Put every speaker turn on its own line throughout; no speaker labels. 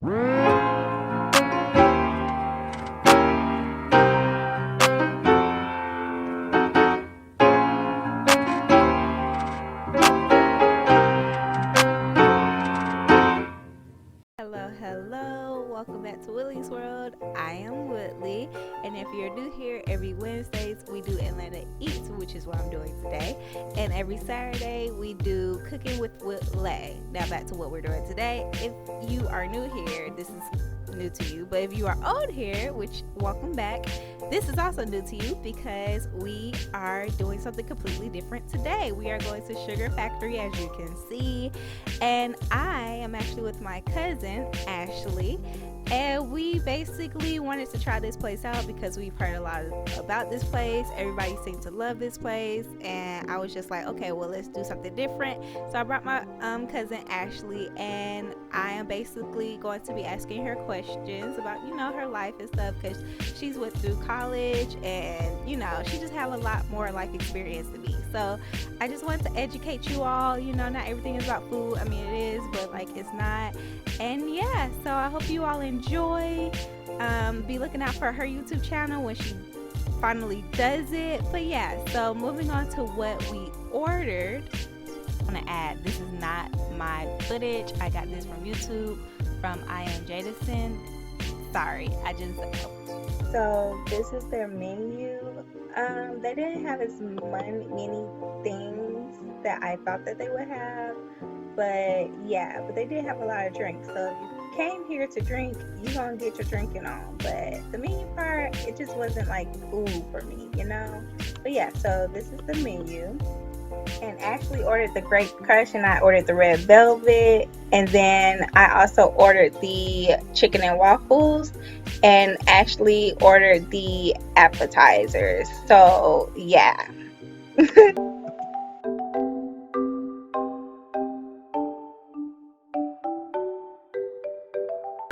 Hello, welcome back to Woodley's World. I am Woodley, and if you're new here, every Wednesdays we do Atlanta Eats, which is what I'm doing today, and every Saturday we do Cooking with Woodley. Now back to what we're doing today. If you are new here, this is new to you, but if you are old here, which welcome back, this is also new to you because we are doing something completely different today. We are going to Sugar Factory, as you can see, and I am actually with my cousin Ashley, and we basically wanted to try this place out because we've heard a lot about this place. Everybody seemed to love this place, and I was just like, okay, well, let's do something different. So I brought my cousin Ashley, and I am basically going to be asking her questions about, you know, her life and stuff, because she's went through college, and you know, she just have a lot more life experience than me. So I just wanted to educate you all. You know, not everything is about food. I mean, it is, but like it's not. And yeah, so I hope you all enjoy. Be looking out for her YouTube channel when she finally does it. But yeah, so moving on to what we ordered. I want to add, this is not my footage. I got this from YouTube from I Am Jadison. Sorry, so this is their menu. They didn't have as many things that I thought that they would have, but yeah, but they did have a lot of drinks. So if you came here to drink, you're gonna get your drinking on. But the menu part, it just wasn't like food for me, you know. But yeah, so this is the menu. And Ashley ordered the Grape Crush, and I ordered the Red Velvet, and then I also ordered the chicken and waffles, and Ashley ordered the appetizers. So yeah.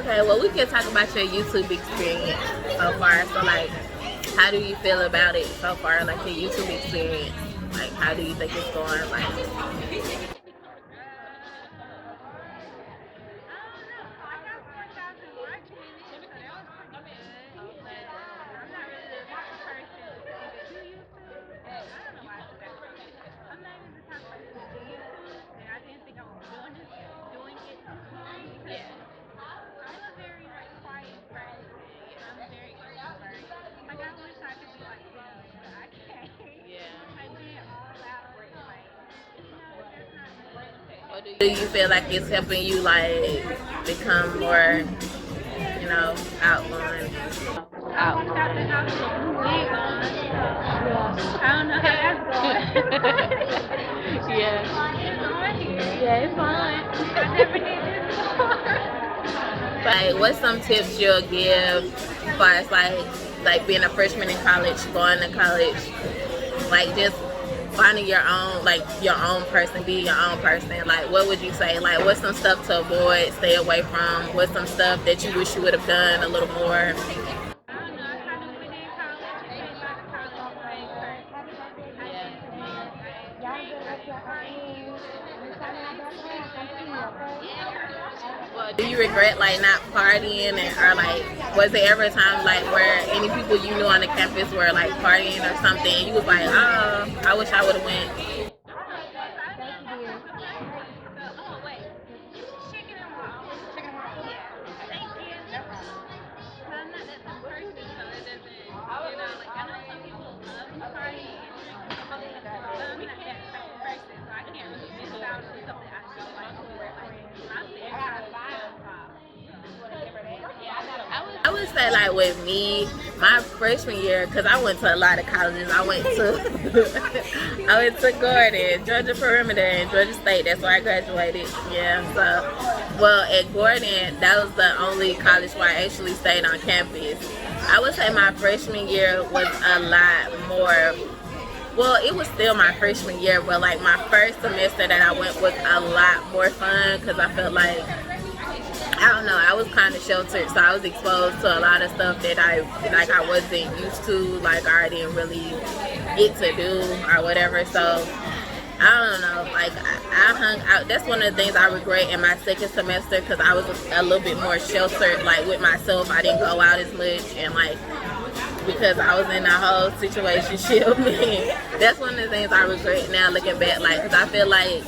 Okay, well, we can talk about your YouTube experience so far. So, like, how do you feel about it so far? Like, your YouTube experience. Like, how do you think it's going? Like, do you feel like it's helping you, like, become more, you know, outgoing?
I don't know how that's going. Yeah, it's fun. I never did this before.
Like, what's some tips you'll give as far as like being a freshman in college, going to college, like just finding your own person, being your own person? Like, what would you say? Like, what's some stuff to avoid, stay away from? What's some stuff that you wish you would have done a little more? Well, do you regret like not partying, or like was there ever a time like where any people you knew on the campus were like partying or something, and you was like, oh, I wish I would have went? I would say, like, with me, my freshman year, because I went to a lot of colleges. I went to Gordon, Georgia Perimeter, and Georgia State. That's where I graduated. Yeah. So, well, at Gordon, that was the only college where I actually stayed on campus. I would say my freshman year was a lot more. Well, it was still my freshman year, but like my first semester that I went was a lot more fun because I felt like, I don't know, I was kind of sheltered, so I was exposed to a lot of stuff that I wasn't used to, like I didn't really get to do or whatever. So I don't know, like I hung out. That's one of the things I regret in my second semester, because I was a little bit more sheltered, like with myself. I didn't go out as much, and like because I was in a whole situationship. That's one of the things I regret now looking back, like, because I feel like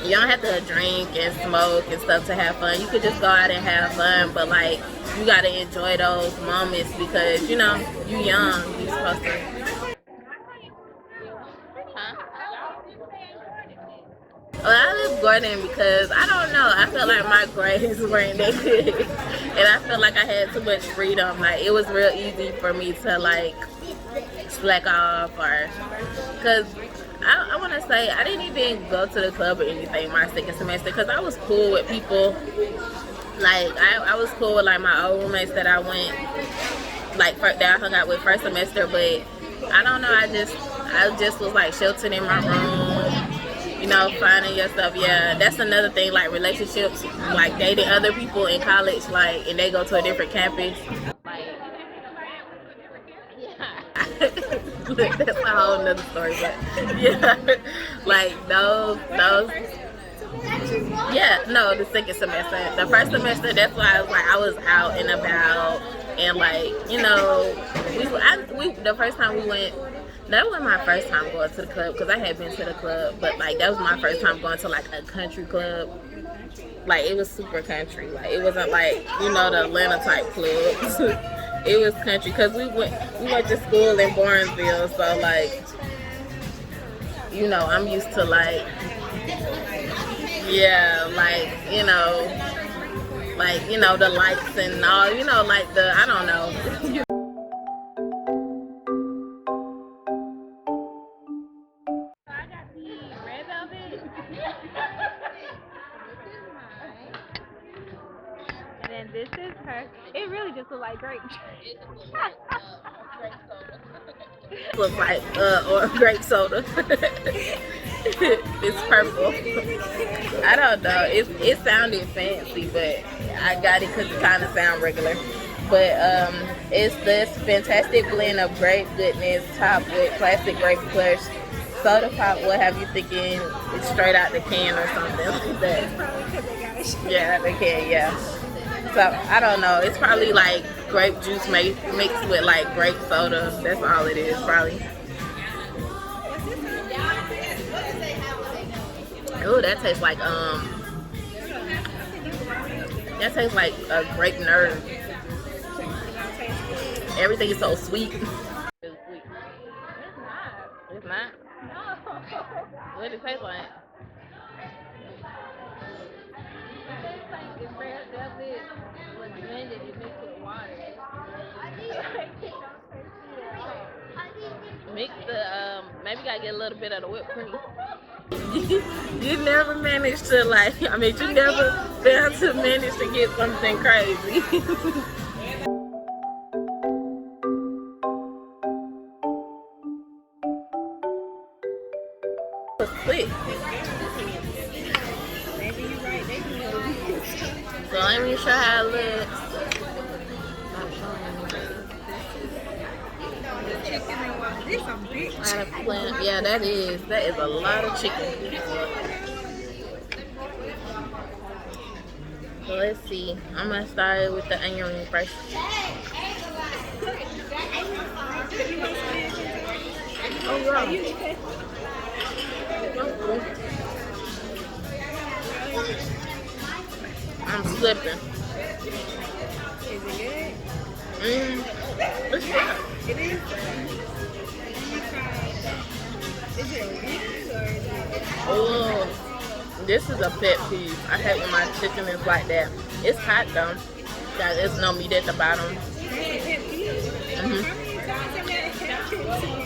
you don't have to drink and smoke and stuff to have fun. You could just go out and have fun, but like you gotta enjoy those moments because you know you young. You supposed to. Well, I live Gordon because I don't know. I felt like my grades weren't that good, and I felt like I had too much freedom. Like it was real easy for me to like slack off, or because I want to say I didn't even go to the club or anything my second semester because I was cool with people. Like I was cool with like my old roommates that I went like that I hung out with first semester, but I don't know. I just was like sheltered in my room. You know, finding yourself. Yeah, that's another thing. Like relationships, like dating other people in college, like, and they go to a different campus. Like, yeah, that's a whole nother story. But yeah, like those. Yeah, no, the second semester. The first semester, that's why I was out and about, and like you know, the first time we went. That was my first time going to the club because I had been to the club, but like that was my first time going to like a country club. Like it was super country. Like it wasn't like you know the Atlanta type clubs. It was country because we went to school in Barnesville, so like you know I'm used to like yeah like you know the lights and all you know like the I don't know.
And this is her. It really just looks like grape.
Looks like or grape soda. It's purple. I don't know. It sounded fancy, but I got it because it kind of sound regular. But it's this fantastic blend of grape goodness topped with classic grape crush. Soda pop will have you thinking it's straight out the can or something like that. Yeah, they can. Yeah. So I don't know. It's probably like grape juice mixed with like grape soda. That's all it is, probably. Ooh, that tastes like a grape nerve. Everything is so sweet. It's not. What does it taste like?
It's red velvet was blended and mixed with water.
Mix the maybe gotta get a little bit of the whipped cream. You never managed to like. I mean, you never failed to manage to get something crazy. Quick. So let me show how it looks. Yeah, that is a lot of chicken. So let's see. I'm gonna start with the onion ring first. Oh yeah. I'm slipping.
Is it good?
It's good.
It is. Is it weird or is it?
Oh, this is a pet peeve. I hate when my chicken is like that. It's hot though. There's no meat at the bottom.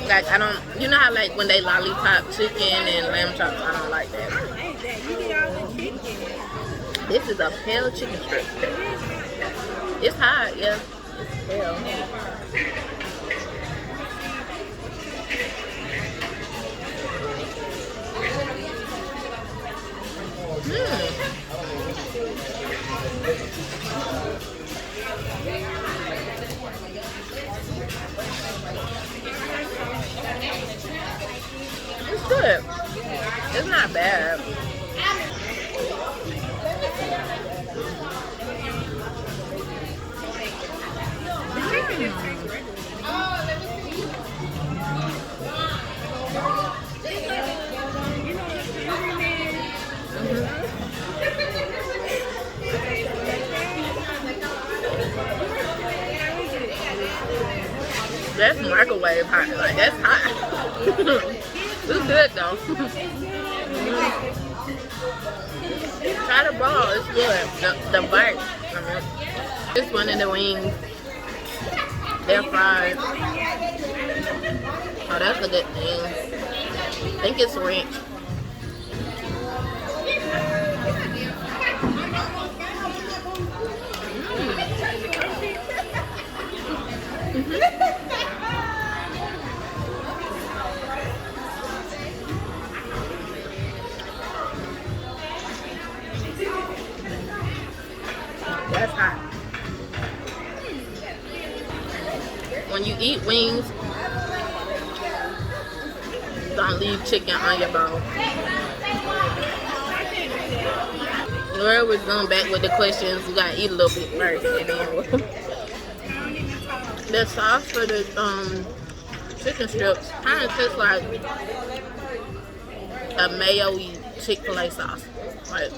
Like I don't, you know how like when they lollipop chicken and lamb chops, I don't like that.
I like that. You get all the chicken.
This is a pale chicken strip. It's hot, yeah. It's pale. It's good. It's not bad. That's microwave hot. Like, that's hot. It's good though. Try the ball. It's good. The bite. This one of the wings. They're fried. Oh, that's a good thing. I think it's ranch. That's hot. When you eat wings, don't leave chicken on your bone. Laura was going back with the questions. You gotta eat a little bit first, and then the sauce for the chicken strips kind of tastes like a mayo-y Chick-fil-A sauce. Right.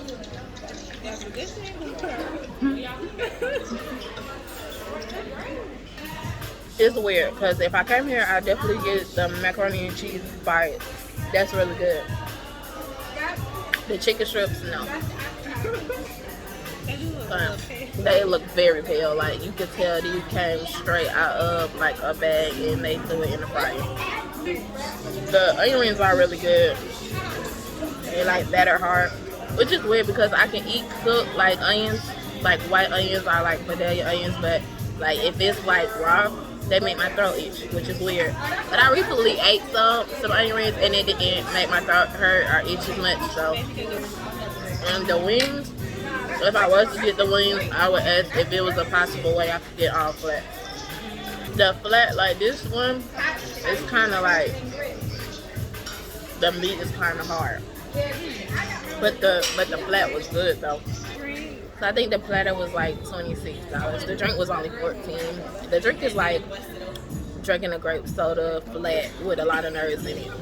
It's weird because if I came here, I definitely get the macaroni and cheese bite. That's really good. The chicken strips, no. They look very pale. Like you could tell these came straight out of like a bag and they threw it in the fryer. The onion rings are really good. They like batter hard, which is weird because I can eat cooked like onions, like white onions are like Vidalia onions, but like if it's like raw, they make my throat itch, which is weird. But I recently ate some onion rings and it didn't make my throat hurt or itch as much. So, and the wings, if I was to get the wings, I would ask if it was a possible way I could get all flat. The flat, like this one, it's kind of like the meat is kind of hard. But the flat was good though. So I think the platter was like $26. The drink was only $14. The drink is like drinking a grape soda flat with a lot of nerds in it.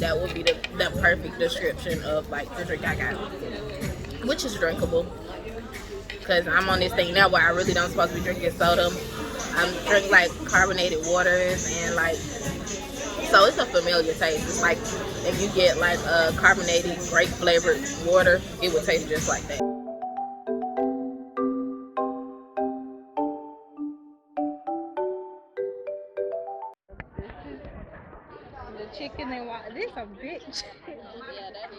That would be the perfect description of like the drink I got, which is drinkable. Cause I'm on this thing now where I really don't supposed to be drinking soda. I'm drinking like carbonated waters and like, so it's a familiar taste. It's like if you get like a carbonated grape flavored water, it would taste just like that.
The chicken and water. This a bitch.
Yeah, that is.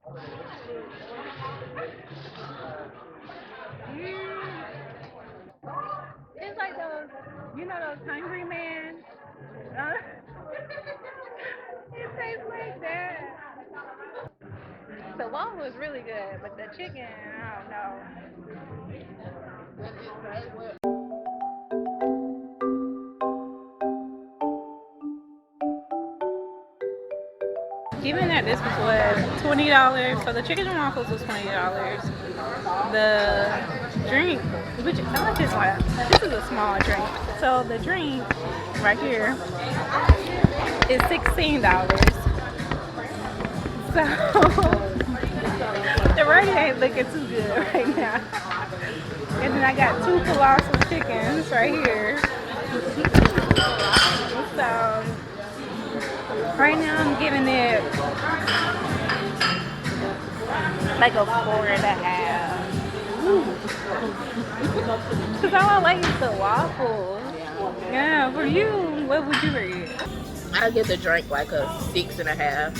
Oh my god. It's like those, you know those Hungry Man? It tastes like that. The waffle was really good, but the chicken, I don't know. Given that this was $20, so the chicken and waffles was $20. The drink, which I like this one. This is a small drink. So the drink right here is $16. So the rating ain't looking too good right now. And then I got 2 colossal chickens right here. So right now I'm giving it like a 4.5. Cause all I like is the waffle. Yeah, for you, what would you rate?
I give the drink like a 6.5.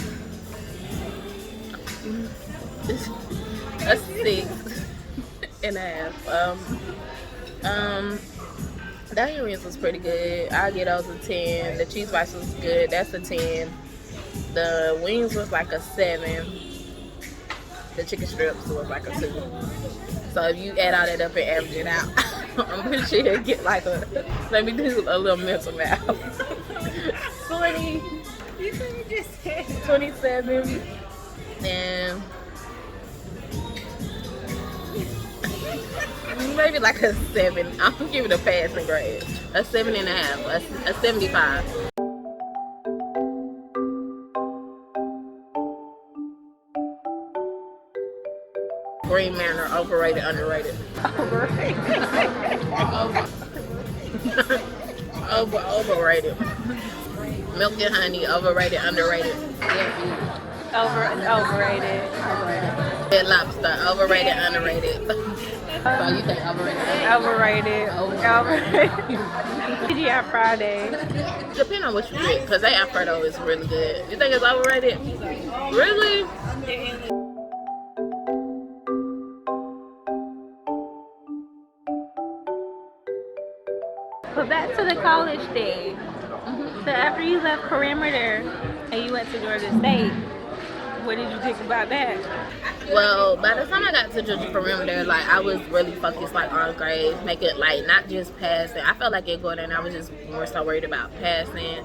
A 6.5. The onion rings was pretty good. I get those a 10. The cheese bites was good. That's a 10. The wings was like a 7. The chicken strips was like a 2. So if you add all that up and average it out, I'm pretty sure he'll get like a, let me do a little mental math. 20,
You could have just said
27, and maybe like a 7. I'm gonna give it a passing grade. A 7.5, a 75. Green Manor, overrated, underrated. Overrated. Milk and honey, overrated, underrated.
Overrated.
Red Lobster, overrated, underrated. So you think overrated?
Overrated. TGI Friday.
Depending on what you get, because they Alfredo is really good. You think it's overrated? Really?
But back to the college thing. So after you left Perimeter and you went to Georgia State, what did you think about that?
Well, by the time I got to Georgia Perimeter, like I was really focused like on grades, make it like not just passing. I felt like it going in, I was just more so worried about passing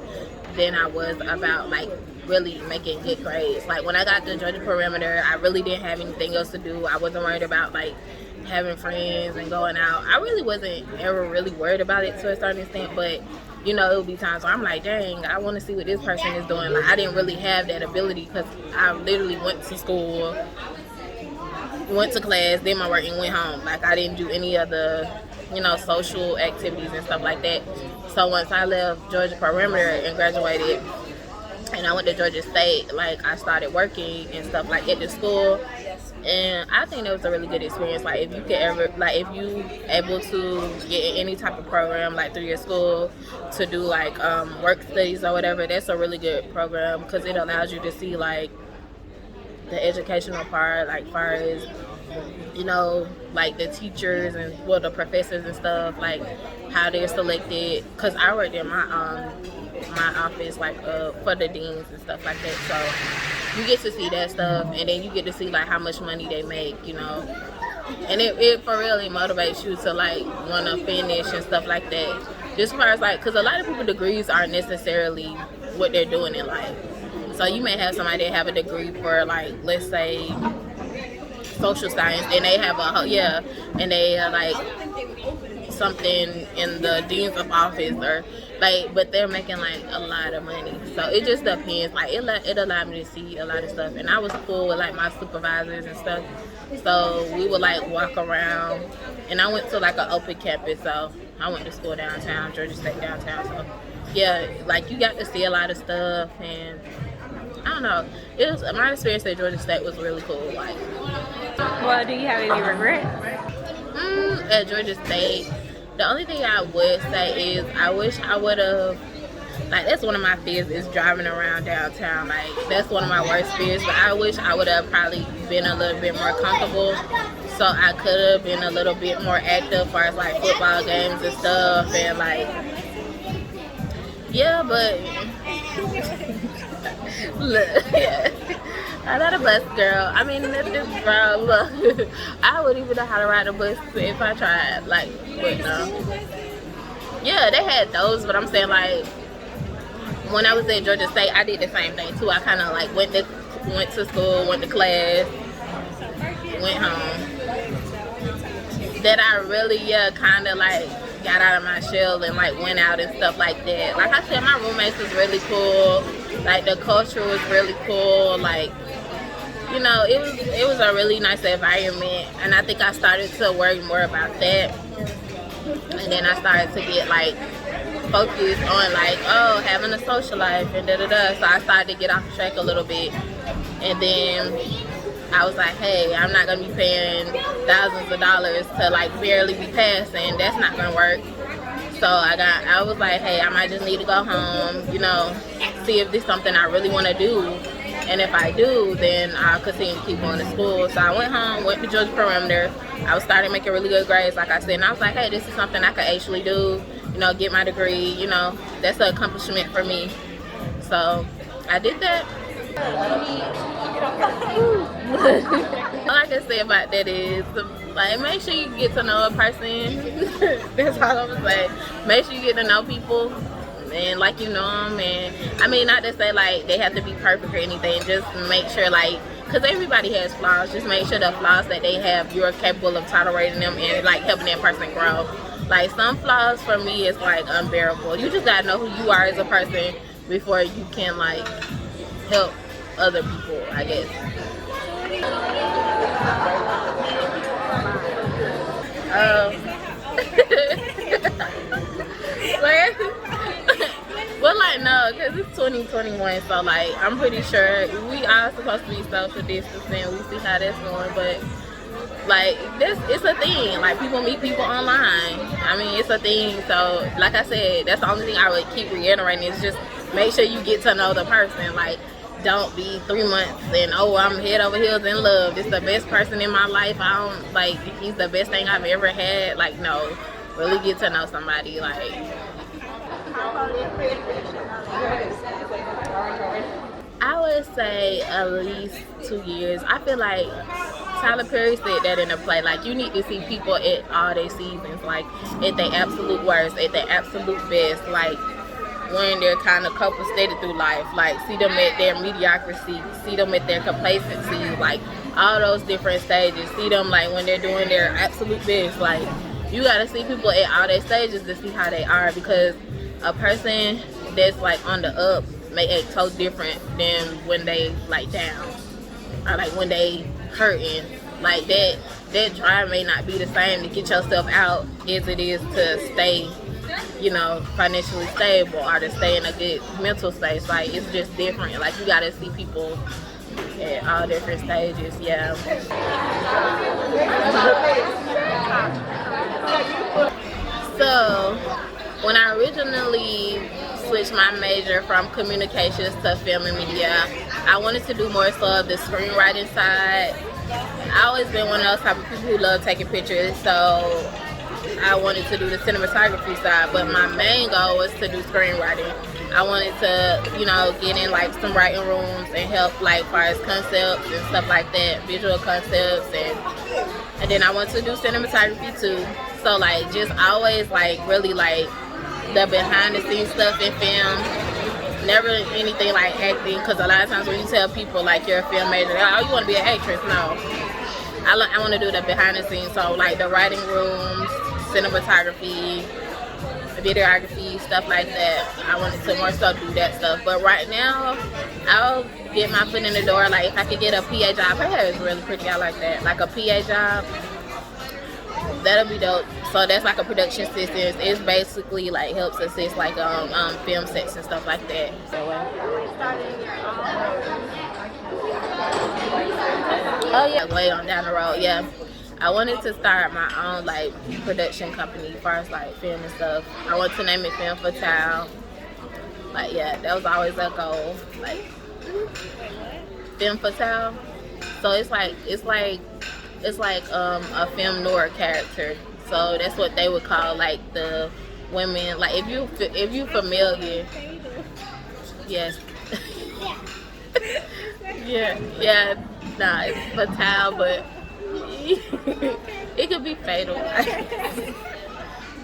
than I was about like really making good grades. Like when I got to Georgia Perimeter, I really didn't have anything else to do. I wasn't worried about like having friends and going out. I really wasn't ever really worried about it to a certain extent, but you know, it would be times where I'm like, dang, I want to see what this person is doing. Like I didn't really have that ability because I literally went to school, went to class, did my work, and went home. Like I didn't do any other, you know, social activities and stuff like that. So once I left Georgia Perimeter and graduated, and I went to Georgia State, like I started working and stuff like at the school, and I think it was a really good experience. Like if you could ever, like if you able to get in any type of program like through your school to do like work studies or whatever, that's a really good program because it allows you to see like the educational part, like far as, you know, like the teachers and well the professors and stuff, like how they're selected. Cause I worked in my office like for the deans and stuff like that, so you get to see that stuff, and then you get to see like how much money they make, you know, and it for really motivates you to like want to finish and stuff like that. Just as far as like, because a lot of people degrees aren't necessarily what they're doing in life. So you may have somebody that have a degree for like, let's say social science, and they have and they like something in the dean's of office or like, but they're making like a lot of money. So it just depends. Like it allowed me to see a lot of stuff, and I was cool with like my supervisors and stuff. So we would like walk around, and I went to like an open campus. So I went to school downtown, Georgia State downtown. So yeah, like you got to see a lot of stuff, and I don't know. It was my experience at Georgia State was really cool. Like,
Well, do you have any regrets?
At Georgia State, the only thing I would say is I wish I would have, like that's one of my fears is driving around downtown. Like that's one of my worst fears, but I wish I would have probably been a little bit more comfortable so I could have been a little bit more active as far as like football games and stuff, and like, yeah, but look, yeah. I'm not a bus girl. I mean, that's just, bro, look, I wouldn't even know how to ride a bus if I tried, like, but no. Yeah, they had those, but I'm saying, like, when I was at Georgia State, I did the same thing, too. I kind of, like, went to school, went to class, went home. That I really, kind of, like, got out of my shell and, like, went out and stuff like that. Like I said, my roommates was really cool. Like, the culture was really cool. Like, you know, it was a really nice environment, and I think I started to worry more about that, and then I started to get like focused on like, oh, having a social life and da-da-da. So I started to get off track a little bit, and then I was like, hey, I'm not gonna be paying thousands of dollars to like barely be passing. That's not gonna work. So I was like, hey, I might just need to go home, you know, see if this is something I really want to do. And if I do, then I'll continue to keep going to school. So I went home, went to Georgia Perimeter. I was starting making really good grades, like I said. And I was like, hey, this is something I could actually do, you know, get my degree, you know. That's an accomplishment for me. So I did that. All I can say about that is Like, make sure you get to know a person. That's all I'm gonna say. Make sure you get to know people and like you know them. And I mean, not to say like they have to be perfect or anything. Just make sure like, because everybody has flaws. Just make sure the flaws that they have, you're capable of tolerating them and like helping that person grow. Like some flaws for me is like unbearable. You just gotta know who you are as a person before you can like help other people, I guess. Well, like, no, because it's 2021, so, like, I'm pretty sure we are supposed to be social distancing. We see how that's going, but, like, it's a thing. Like, people meet people online. I mean, it's a thing. So, like I said, that's the only thing I would keep reiterating is just make sure you get to know the person. Like, don't be 3 months and, oh, I'm head over heels in love. It's the best person in my life. I don't, like, he's the best thing I've ever had. Like, no. Really get to know somebody. Like, I would say at least 2 years. I feel like Tyler Perry said that in a play. Like, you need to see people at all their seasons. Like, at their absolute worst, at their absolute best. Like, when they're kind of copacetic through life, like see them at their mediocrity, see them at their complacency, like all those different stages, see them like when they're doing their absolute best. Like you gotta see people at all their stages to see how they are, because a person that's like on the up may act so different than when they like down or like when they hurting. Like that drive may not be the same to get yourself out as it is to stay, you know, financially stable or to stay in a good mental space. Like it's just different. Like you gotta see people at all different stages. Yeah. So when I originally switched my major from communications to film and media, I wanted to do more so of the screenwriting side. I always been one of those type of people who love taking pictures, so I wanted to do the cinematography side, but my main goal was to do screenwriting. I wanted to, you know, get in like some writing rooms and help like far as concepts and stuff like that, visual concepts, and then I wanted to do cinematography too. So like just always like really like the behind the scenes stuff in film. Never anything like acting, because a lot of times when you tell people like you're a film major, oh, you want to be an actress. No, I want to do the behind the scenes. So like the writing rooms, cinematography, videography, stuff like that. I wanted to more so do that stuff. But right now, I'll get my foot in the door. Like if I could get a PA job, her hair is really pretty. I like that. Like a PA job, that'll be dope. So that's like a production assistant. It's basically like helps assist like film sets and stuff like that. So, oh yeah, way on down the road. Yeah, I wanted to start my own like production company as far as like film and stuff. I want to name it Film Fatale. Like yeah, that was always a goal. Like Film Fatale. So it's like a film noir character. So that's what they would call like the women. Like if you familiar, yes, yeah. Nah, it's fatale, but it could be fatal.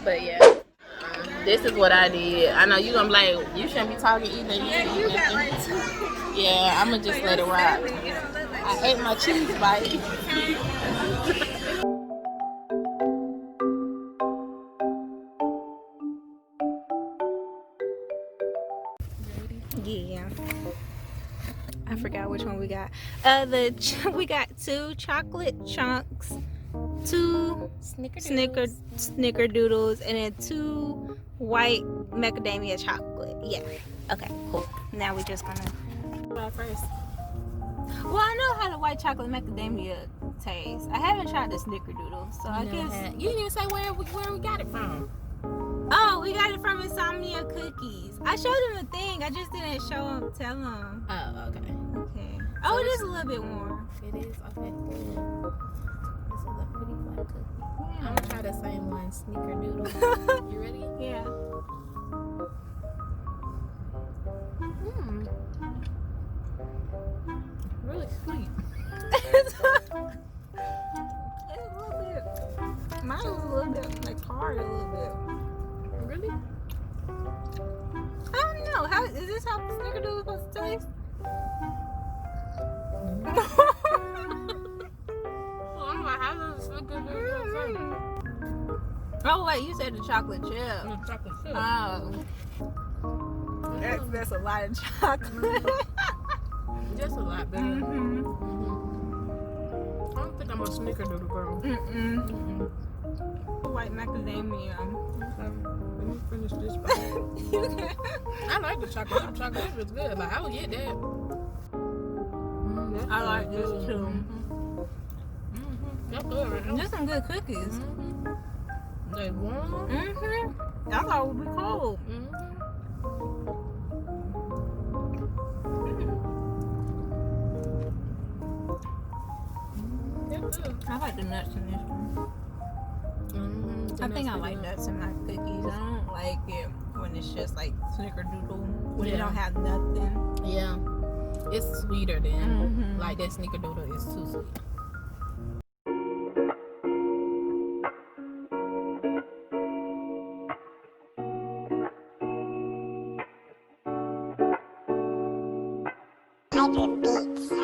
But yeah, this is what I did. I know you gonna be like, you shouldn't be talking either.
You got like two.
Yeah, I'ma just let it rock. I ate my cheese bite.
Yeah. I forgot which one we got. We got 2 chocolate chunks, 2 snickerdoodles, and then 2 white macadamia chocolate. Yeah. Okay, cool. Now we're just gonna
Try first.
Well, I know how the white chocolate macadamia tastes. I haven't tried the snickerdoodle, so I guess
You didn't even say where we got it from.
Oh, we got it from Insomnia Cookies. I showed him the thing. I just didn't tell him.
Oh, okay.
Okay. Oh, it is a little bit warm.
It is? Okay. This is a pretty flat cookie.
Yeah.
I'm gonna try the same one, snickerdoodle. You ready?
Yeah.
Really sweet.
It's a little bit.
Oh wait, you said the chocolate chip.
The chocolate chip.
Oh. That's a lot of chocolate.
Just a lot better.
Mm-hmm.
I don't think I'm a snickerdoodle girl.
White macadamia.
Okay. Let me finish this bite. I like the chocolate chip. Chocolate chip is good. Like, I would get that.
I like this too.
That's good right now.
There's some good cookies.
They warm.
I thought it would be cold. I like the nuts in this one. I think I like nuts in my cookies. I don't like it when it's just like snickerdoodle, when it don't have nothing.
Yeah, it's sweeter than like that snickerdoodle is too sweet.
Pieper Beats.